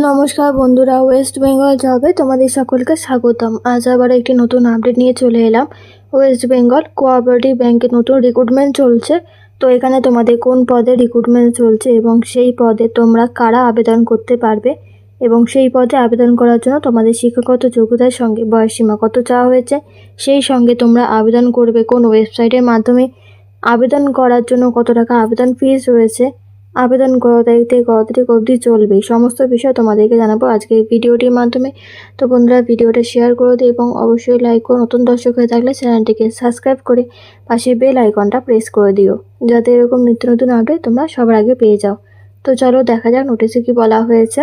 নমস্কার বন্ধুরা, ওয়েস্ট বেঙ্গল জবে তোমাদের সকলকে স্বাগতম। আজ আবার একটি নতুন আপডেট নিয়ে চলে এলাম। ওয়েস্ট বেঙ্গল কোঅপারেটিভ ব্যাংকে নতুন রিক্রুটমেন্ট চলছে। তো এখানে তোমাদের কোন পদে রিক্রুটমেন্ট চলছে এবং সেই পদে তোমরা কারা আবেদন করতে পারবে এবং সেই পদে আবেদন করার জন্য তোমাদের শিক্ষাগত যোগ্যতার সঙ্গে বয়সসীমা কত চাওয়া হয়েছে, সেই সঙ্গে তোমরা আবেদন করবে কোন ওয়েবসাইটের মাধ্যমে, আবেদন করার জন্য কত টাকা আবেদন ফিস রয়েছে, আবেদন কত তারিখ থেকে কত তারিখ অবধি চলবে, সমস্ত বিষয় তোমাদেরকে জানাবো আজকে এই ভিডিওটির মাধ্যমে। তো বন্ধুরা, ভিডিওটা শেয়ার করে দিও এবং অবশ্যই লাইক করো। নতুন দর্শক হয়ে থাকলে চ্যানেলটিকে সাবস্ক্রাইব করে পাশে বেল আইকনটা প্রেস করে দিও, যাতে এরকম নিত্য নতুন আপডেট তোমরা সবার আগে পেয়ে যাও। তো চলো দেখা যাক নোটিশে কি বলা হয়েছে।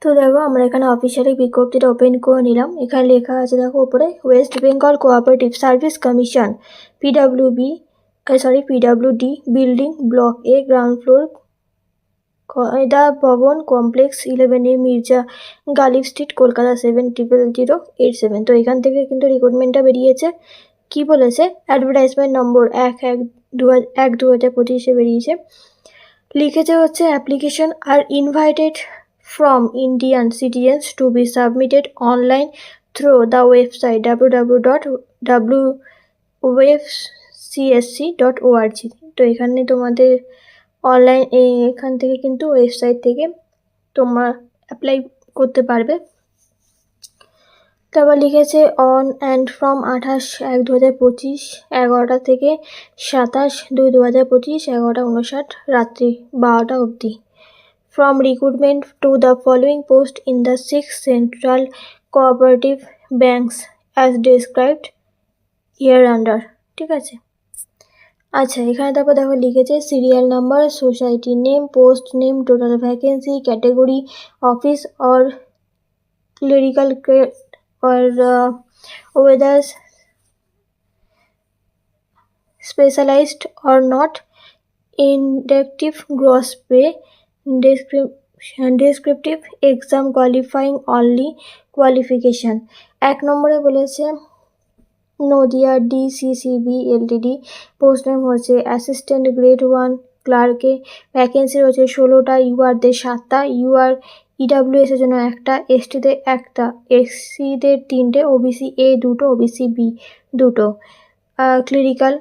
তো দেখো, আমরা এখানে অফিসিয়ালি বিজ্ঞপ্তিটা ওপেন করে নিলাম। এখানে লেখা আছে, দেখো উপরে, West Bengal cooperative service commission PWD building block A ground floor Kayda Bhavan complex 11A Mirza Ghalib street Kolkata 700087। তো এখান থেকে কিন্তু রিক্রুটমেন্টটা বেরিয়েছে। কি বলেছে, অ্যাডভার্টাইজমেন্ট নম্বর 1/1/2025 বেরিয়েছে। লিখেছে হচ্ছে, application are invited from Indian citizens to be submitted online through the website www.webcsc.org। তো এখানে তোমাদের অনলাইন এখান থেকে কিন্তু ওয়েবসাইট থেকে তোমরা অ্যাপ্লাই করতে পারবে। তারপর লিখেছে, অন অ্যান্ড ফ্রম 28/1/2025 11টা থেকে 27/2/2025 11:59 রাত্রি 12টা অবধি। From recruitment to the following post in the 6 central cooperative banks as described hereunder। ঠিক আছে। আচ্ছা, এখানে তারপর দেখো লিখেছে, serial number, society name, post name, total vacancy, category, office or clerical or whether specialized or not, indicative gross pay, descriptive exam qualifying only qualification। 1 নম্বরে বলেছে Nadia ডিসিসিবি Ltd, post name হচ্ছে অ্যাসিস্ট্যান্ট গ্রেড 1 ক্লার্কে, ভ্যাকেন্সি রয়েছে 16টা, ইউআরদের 7টা, UR EWS এর জন্য 1টা, এসটিদের 1টা, এসসিদের 3টে, OBC A 2টো, OBC B 2টো। ক্লিরিক্যাল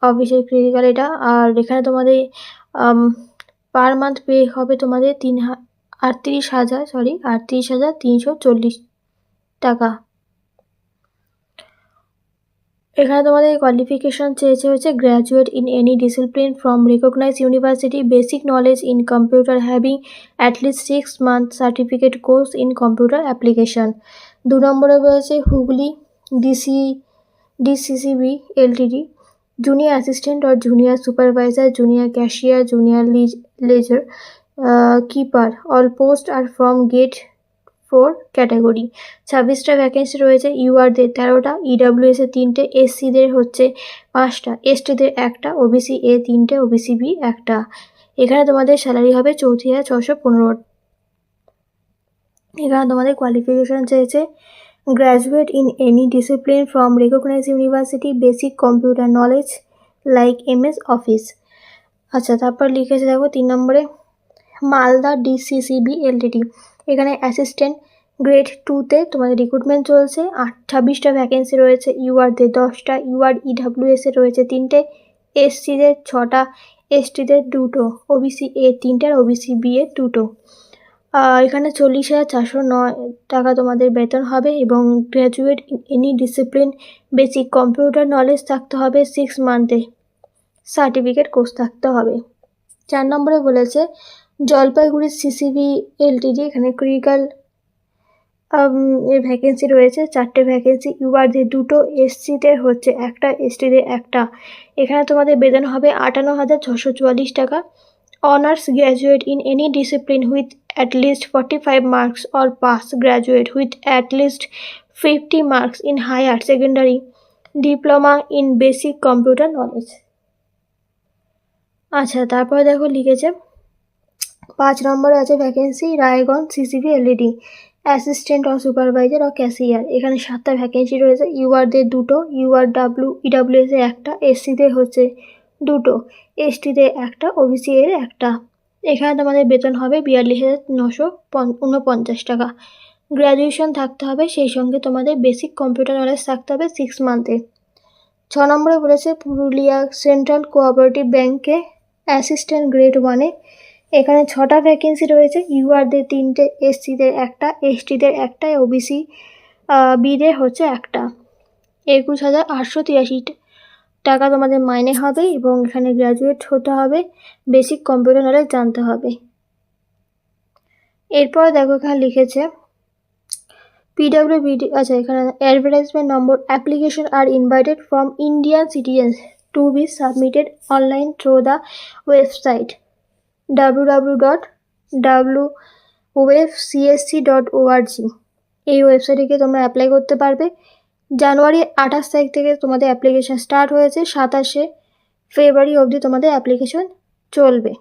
অফিসের ক্লিরিক্যাল এটা। আর এখানে তোমাদের পার মান্থ পে হবে তোমাদের 38,340 টাকা। এখানে তোমাদের কোয়ালিফিকেশন চেয়েছে হচ্ছে graduate in any discipline from recognise university, basic knowledge in computer having at least 6 month certificate course in computer application. 2 নম্বরে বলেছে Hooghly DCCB LTD, junior assistant or junior supervisor, junior cashier, junior ledger keeper, all post are from grade 4 category. 26টা vacancy রয়েছে, ইউআরদের 13টা, EWS এর 3টে, এসসিদের হচ্ছে 5টা, এসটিদের 1টা, OBC A 3টে, ওবিসি বি 1টা। এখানে তোমাদের স্যালারি হবে 34,615। এখানে তোমাদের কোয়ালিফিকেশন চেয়েছে graduate in any discipline from recognise university, basic computer knowledge like MS Office. আচ্ছা, তারপর লিখেছে দেখো 3 নম্বরে মালদা ডিসিসিবি এলটিডি, এখানে অ্যাসিস্ট্যান্ট গ্রেড 2তে তোমাদের রিক্রুটমেন্ট চলছে। 26টা ভ্যাকেন্সি রয়েছে, ইউআরদের 10টা, ইউআর ইডাব্লিউএস এর রয়েছে 3টে, এসসিদের 6টা, এসটিদের 2টো, ওবিসি এ 3টে আর ওবিসি বি এ 2টো। এখানে 40,409 টাকা তোমাদের বেতন হবে এবং graduate in any discipline, basic computer knowledge থাকতে হবে, 6 মান্থে সার্টিফিকেট কোর্স থাকতে হবে। 4 নম্বরে বলেছে জলপাইগুড়ি সিসিবি এলটিডি, এখানে ক্লিরিক্যাল এর ভ্যাকেন্সি রয়েছে 4টে ভ্যাকেন্সি, ইউআরদের 2টো, এসসিদের হচ্ছে 1টা, এসটিদের 1টা। এখানে তোমাদের বেতন হবে 58,644 টাকা। Honours graduate in any discipline with at least 45 marks or pass graduate with at least 50 marks in higher secondary diploma in basic computer knowledge। আচ্ছা, তারপরে দেখো লিখেছে 5 নম্বরে আছে vacancy Raiganj CCB LED, assistant or supervisor or cashier, এখানে 7টা vacancy রয়েছে, ইউআরদের 2টো, UR EWS এর 1টা, এসসিদের হচ্ছে 2টো, এসটিদের 1টা, ওবিসি এর 1টা। এখানে তোমাদের বেতন হবে 42,949 টাকা। গ্র্যাজুয়েশন থাকতে হবে, সেই সঙ্গে তোমাদের বেসিক কম্পিউটার নলেজ থাকতে হবে 6 মান্থে। 6 নম্বরে বলেছে পুরুলিয়া সেন্ট্রাল কোঅপারেটিভ ব্যাংকে অ্যাসিস্ট্যান্ট গ্রেড 1-এ। এখানে 6টা ভ্যাকেন্সি রয়েছে। ইউআরদের 3টে, এসসিদের 1টা, এসটিদের 1টা, ওবিসি বিদের হচ্ছে 1টা। 21,883 টাকা তোমাদের মাইনে হবে এবং এখানে গ্র্যাজুয়েট হতে হবে, বেসিক কম্পিউটার নলেজ জানতে হবে। এরপর দেখো এখানে লিখেছে পিডাব্লিউবিডি, আচ্ছা এখানে advertisement number, application are invited from Indian citizens to be submitted online through the website www.webcsc.org। এই ওয়েবসাইটে গিয়ে তোমরা অ্যাপ্লাই করতে পারবে। জানুয়ারি 28 তারিখ থেকে তোমাদের অ্যাপ্লিকেশন স্টার্ট হয়েছে, 27শে ফেব্রুয়ারি অবধি তোমাদের অ্যাপ্লিকেশন চলবে।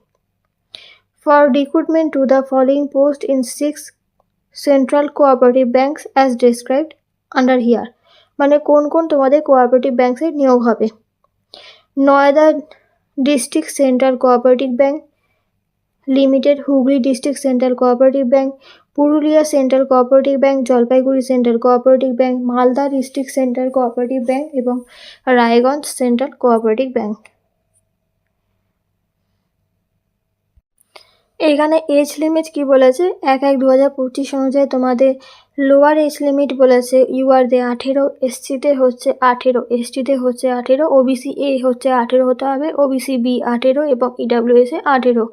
For recruitment to the following post in 6 central cooperative banks as described under here. মানে কোন কোন তোমাদের কোঅপারেটিভ ব্যাঙ্কসে নিয়োগ হবে। Noida district central cooperative bank limited, Hooghly district central cooperative bank, Purulia central cooperative bank, Jalpaiguri central cooperative bank, Malda district central cooperative bank এবং Raiganj central cooperative bank. এখানে age limit কি বলেছে, 1/1/2025 অনুযায়ী তোমাদের লোয়ার এজ লিমিট বলেছে ইউআরদের 18, এসসিতে হচ্ছে 18, এসটিতে হচ্ছে 18, ওবিসি এ হচ্ছে 18 হতে হবে, ওবিসি বি 18 এবং ইডাব্লিউএস এ 18।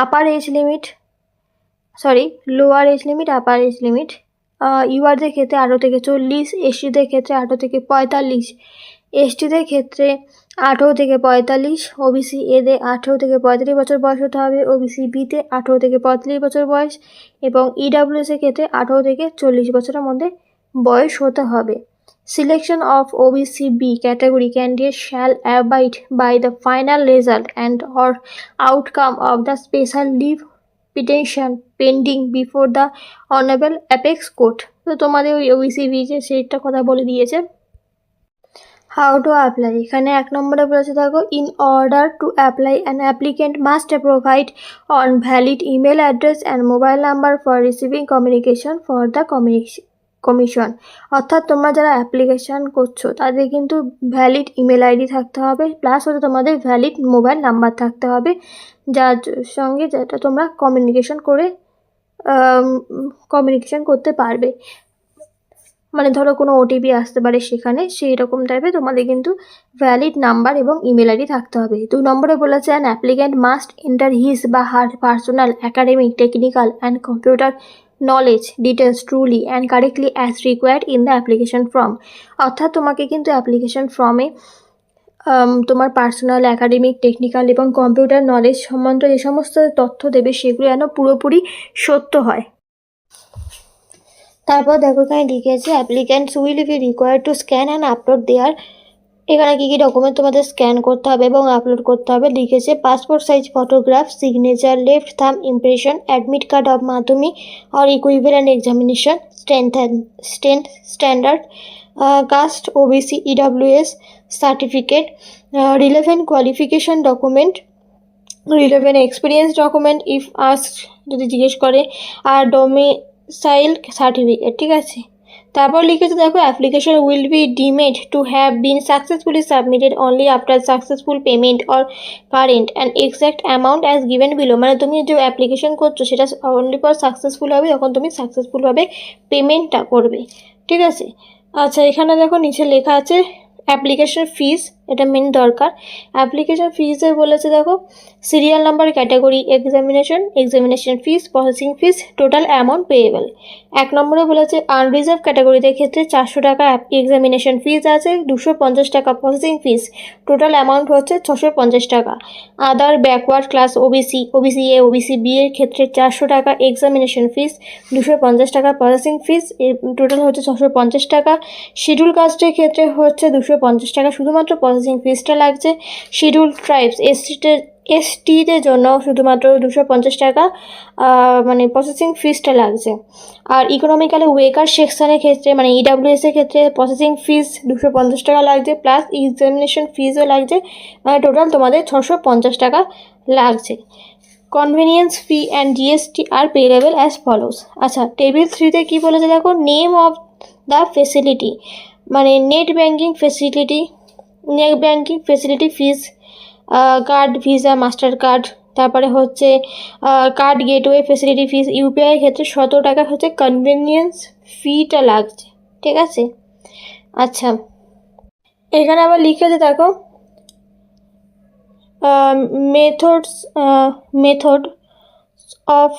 Upper age limit, lower age limit, upper age limit ইউআরদের ক্ষেত্রে 18 থেকে 40, এসটিদের ক্ষেত্রে 18 থেকে 45, এসটিদের ক্ষেত্রে 18 থেকে 45, ওবিসি এদের 18 থেকে 35 বছর বয়স হতে হবে, ওবিসি বিতে 18 থেকে 35 বছর বয়স এবং ইডাব্লিউএস এর ক্ষেত্রে 18 থেকে 40 বছরের মধ্যে বয়স হতে হবে। Selection of OBC B category candidate shall abide by the final result and or outcome of the special leave petition pending before the Honorable Apex Court। তো তোমাদের ওই ওবিসি বি যে সেইটা কথা বলে দিয়েছে। হাউ টু অ্যাপ্লাই, এখানে 1 নম্বরে বলেছে দেখো, in order to apply an applicant must provide on valid email address and mobile number for receiving communication for the commission. অর্থাৎ তোমরা যারা অ্যাপ্লিকেশান করছো তাদের কিন্তু ভ্যালিড ইমেল আইডি থাকতে হবে, প্লাস হচ্ছে তোমাদের ভ্যালিড মোবাইল নাম্বার থাকতে হবে, যার সঙ্গে যেটা তোমরা কমিউনিকেশন করতে পারবে। মানে ধরো কোনো ওটিপি আসতে পারে সেখানে, সেই রকম টাইপের তোমাদের কিন্তু ভ্যালিড নাম্বার এবং ইমেল আইডি থাকতে হবে। 2 নম্বরে বলেছে an applicant must enter his বা her personal academic technical and computer knowledge details truly and correctly as required in the application form. অর্থাৎ তোমাকে কিন্তু অ্যাপ্লিকেশন ফর্মে তোমার পার্সোনাল, একাডেমিক, টেকনিক্যাল এবং কম্পিউটার নলেজ সম্বন্ধে যে সমস্ত তথ্য দেবে সেগুলো যেন পুরোপুরি সত্য হয়। তারপর দেখো এখানে লিখেছে applicants will be required to scan and upload their. এখানে কী কী ডকুমেন্ট তোমাদের স্ক্যান করতে হবে এবং আপলোড করতে হবে লিখেছে, passport size photograph, signature, left thumb impression, admit card of Madhyamik or equivalent examination, standard caste, OBC, EWS certificate, relevant qualification document, relevant experience document if ask যদি জিজ্ঞেস করে, আর ডোমিসাইল সার্টিফিকেট। ঠিক আছে, তারপর লিখেছে দেখো application will be deemed to have been successfully submitted only after successful payment or current and exact amount as given below. মানে তুমি যে অ্যাপ্লিকেশন করছো সেটা অনলি পর সাকসেসফুল হবে যখন তুমি সাকসেসফুলভাবে পেমেন্টটা করবে। ঠিক আছে, আচ্ছা এখানে দেখো নিচে লেখা আছে অ্যাপ্লিকেশন ফিস, এটা মেন দরকার। অ্যাপ্লিকেশন ফিসে বলেছে দেখো serial number, category, examination fees, processing fees, total amount payable. 1 নম্বরে বলেছে আনরিজার্ভ ক্যাটাগরিদের ক্ষেত্রে 400 টাকা এক্সামিনেশন ফিস আছে, 250 টাকা প্রসেসিং ফিস, টোটাল অ্যামাউন্ট হচ্ছে 650 টাকা। Other backward class OBC, OBC A, OBC B এর ক্ষেত্রে 400 টাকা এক্সামিনেশন ফিস, 250 টাকা প্রসেসিং ফিস, টোটাল হচ্ছে 650 টাকা। শিডিউল কাস্টের ক্ষেত্রে হচ্ছে 250 টাকা, শুধুমাত্র প্রসেসিং ফিসটা লাগছে। শিডিউল ট্রাইবস, এসটিদের জন্য শুধুমাত্র 250 টাকা মানে প্রসেসিং ফিসটা লাগছে। আর ইকোনমিক্যালি ওয়েকার সেকশানের ক্ষেত্রে মানে ইডাব্লিউএস এর ক্ষেত্রে প্রসেসিং ফিস 250 টাকা লাগছে, প্লাস এক্সামিনেশন ফিসও লাগছে, মানে টোটাল তোমাদের 650 টাকা লাগছে। Convenience fee and GST are payable as follows. আচ্ছা, টেবিল 3-তে কী বলেছে দেখো, নেম অফ দ্য ফেসিলিটি, মানে net banking facility fees, card, Visa, master card, তারপরে হচ্ছে card gateway facility fees, UPI ক্ষেত্রে 17 টাকা হচ্ছে কনভেনিয়েন্স ফিটা লাগছে, ঠিক আছে। আচ্ছা, এখানে আবার লিখেছে দেখো method of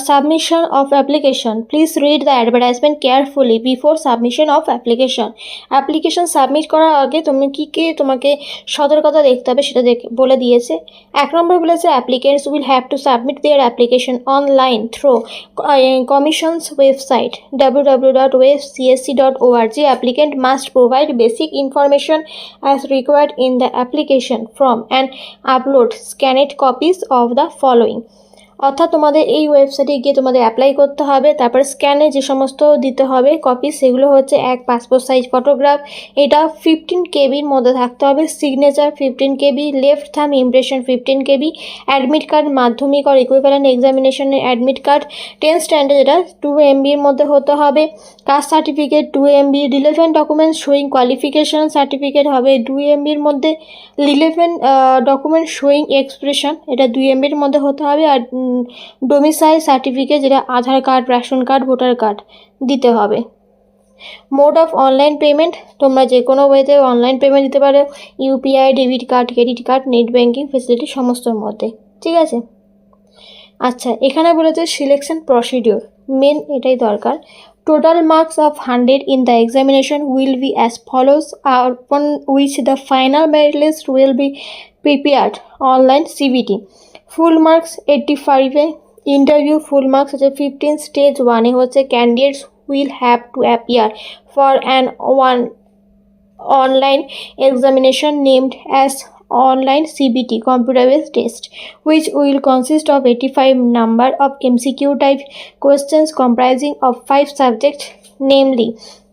submission of application. Please read the advertisement carefully before submission of application. Application submit করার আগে তুমি কী তোমাকে সতর্কতা দেখতে হবে সেটা বলে দিয়েছে। 1 নম্বর বলেছে applicants will have to submit their application online through commission's website www.csc.org. Applicant must provide basic information as required in the application form and upload scanned copies of the following. অর্থাৎ তোমাদের এই ওয়েবসাইটে গিয়ে তোমাদের অ্যাপ্লাই করতে হবে, তারপর স্ক্যানে যে সমস্ত দিতে হবে কপি, সেগুলো হচ্ছে 1 পাসপোর্ট সাইজ ফটোগ্রাফ, এটা 15 কেবির মধ্যে থাকতে হবে, signature 15 KB, left thumb impression 15 KB, admit card Madhyamik আর ইকুইভ্যালেন্ট এক্সামিনেশনের অ্যাডমিট কার্ড 10 স্ট্যান্ডার্ড, যেটা 2 MBর মধ্যে হতে হবে, caste certificate 2 MB, relevant documents showing qualification certificate হবে 2 MBর মধ্যে, রিলেভেন্ট ডকুমেন্ট শোয়িং এক্সপ্রেশন, এটা 2 MBর মধ্যে হতে হবে, আর ডোমিসাইল সার্টিফিকেট, যেটা Aadhaar card, ration card, voter card দিতে হবে। মোড অফ অনলাইন পেমেন্ট, তোমরা যে কোনো ওয়েতে অনলাইন পেমেন্ট দিতে পারো, UPI, debit card, credit card, net banking facility সমস্তর মধ্যে, ঠিক আছে। আচ্ছা, এখানে বলেছে সিলেকশন প্রসিডিওর, মেন এটাই দরকার। Total marks of 100 in the examination will be as follows, upon which the final merit list will be prepared online CBT. Full marks 85-এ, ইন্টারভিউ ফুল মার্কস হচ্ছে 15, স্টেজ 1-এ হচ্ছে candidates will have to appear for an online examination named as online CBT computer based test, which will consist of 85 number of MCQ type questions comprising of 5 subjects, namely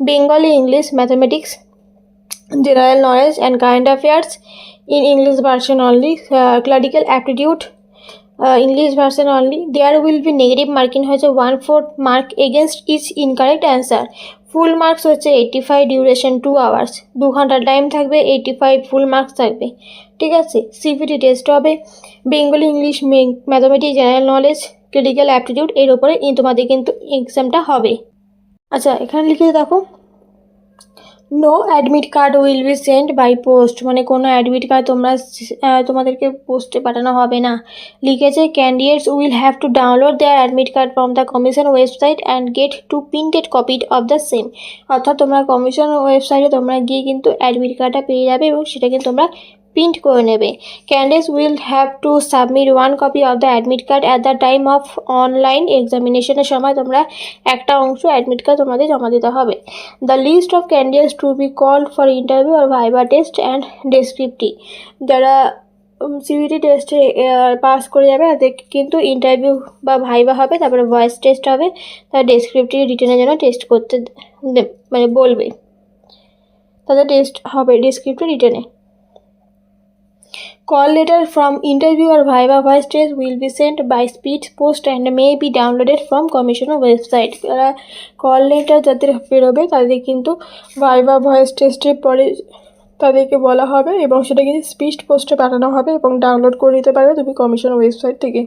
Bengali, English, mathematics, general knowledge and current affairs in English version only, clerical aptitude English version only. There will be negative marking হচ্ছে 1/4 mark against each incorrect answer. ফুল marks হচ্ছে 85, duration 2 hours, 2 ঘন্টা time থাকবে, 85 full marks থাকবে, ঠিক আছে। CPT test হবে Bengali, English, mathematics, general knowledge, critical aptitude, এর উপরে তোমাদের কিন্তু এক্সামটা হবে। আচ্ছা, এখানে লিখে দেখো no admit card will be send by post, মানে কোনো অ্যাডমিট কার্ড তোমাদেরকে পোস্টে পাঠানো হবে না। লিখেছে candidates will have to download their admit card from the commission website and get to printed copy of the same. অর্থাৎ তোমরা কমিশন ওয়েবসাইটে তোমরা গিয়ে কিন্তু অ্যাডমিট কার্ডটা পেয়ে যাবে এবং সেটা কিন্তু তোমরা প্রিন্ট করে নেবে। Candidates will have to submit 1 copy of the admit card at the time of online এক্সামিনেশনের সময় তোমরা একটা অংশ অ্যাডমিট কার্ড তোমাদের জমা দিতে হবে। The list of candidates to be called for interview আর ভাইবা টেস্ট অ্যান্ড ডেসক্রিপটিভ, যারা সিবিটি টেস্টে পাস করে যাবে তাদের কিন্তু ইন্টারভিউ বা ভাইবা হবে, তারপরে ভয়েস টেস্ট হবে, তার ডেসক্রিপটিভ রিটেনের জন্য টেস্ট করতে মানে বলবে, তাদের টেস্ট হবে descriptive রিটেনে। Call letter from interview or viva voice test will be sent by speed post and may be downloaded from commissioner website. Call letter যাদের বেরোবে তাদের কিন্তু ভাইবা ভয়েস টেস্টের পরে তাদেরকে বলা হবে এবং সেটা কিন্তু স্পিড পোস্টে পাঠানো হবে এবং ডাউনলোড করে নিতে পারবে তুমি কমিশনের ওয়েবসাইট থেকে।